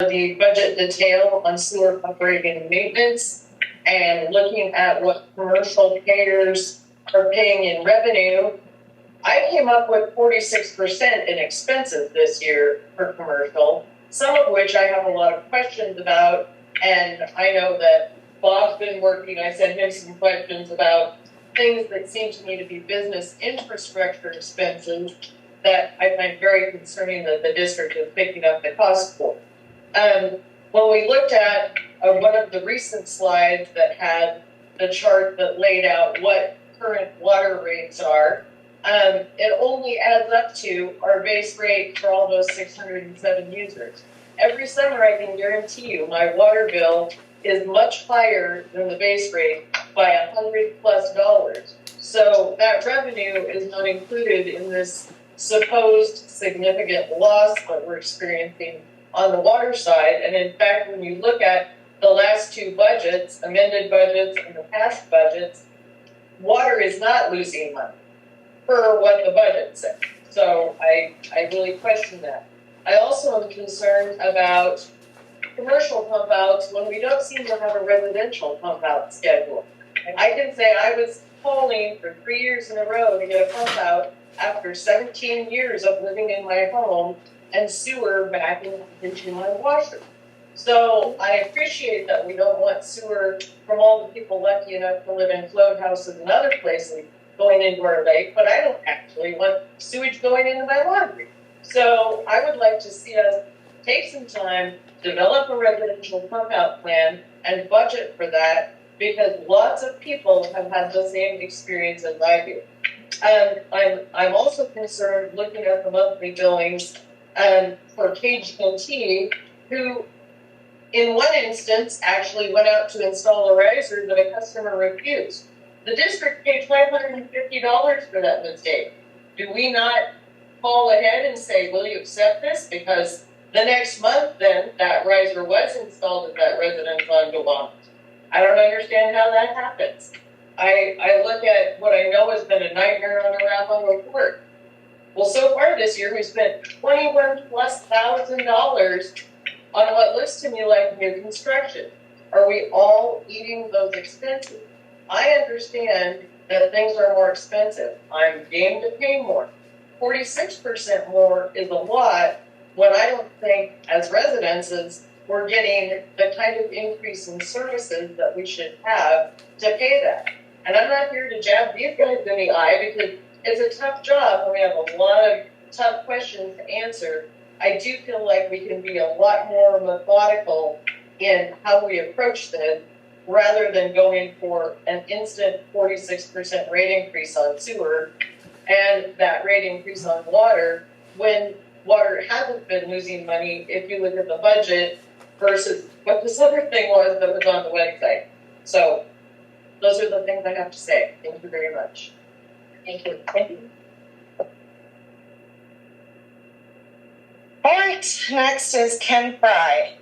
the budget detail on sewer operating and maintenance and looking at what commercial payers are paying in revenue, I came up with 46% in expenses this year for commercial, some of which I have a lot of questions about. And I know that Bob's been working, I sent him some questions about things that seem to me to be business infrastructure expenses that I find very concerning that the district is picking up the cost for. When we looked at one of the recent slides that had the chart that laid out what current water rates are, it only adds up to our base rate for all those 607 users. Every summer, I can guarantee you my water bill is much higher than the base rate by $100+. So that revenue is not included in this supposed significant loss that we're experiencing on the water side. And in fact, when you look at the last two budgets, amended budgets and the past budgets, water is not losing money per what the budget said. So I really question that. I also am concerned about commercial pump outs when we don't seem to have a residential pump out schedule. I can say I was calling for 3 years in a row to get a pump out after 17 years of living in my home and sewer back into my washer. So I appreciate that we don't want sewer from all the people lucky enough to live in float houses and other places going into our lake, but I don't actually want sewage going into my laundry. So I would like to see us take some time, develop a residential pump out plan, and budget for that, because lots of people have had the same experience as I do. I'm also concerned looking at the monthly billings for KG&T, who in one instance actually went out to install a riser that a customer refused. The district paid $550 for that mistake. Do we not call ahead and say, will you accept this? Because the next month then that riser was installed at that residence on Devon. I don't understand how that happens. I look at what I know has been a nightmare on Arapahoe report. Well, so far this year, we spent $21,000+ on what looks to me like new construction. Are we all eating those expenses? I understand that things are more expensive. I'm game to pay more. 46% more is a lot when I don't think as residences we're getting the kind of increase in services that we should have to pay that. And I'm not here to jab these guys in the eye because it's a tough job and we have a lot of tough questions to answer. I do feel like we can be a lot more methodical in how we approach this rather than going for an instant 46% rate increase on sewer and that rate increase on water when water hasn't been losing money if you look at the budget versus what this other thing was that was on the website. So those are the things I have to say. Thank you very much. Thank you. Thank you. All right, next is Ken Fry.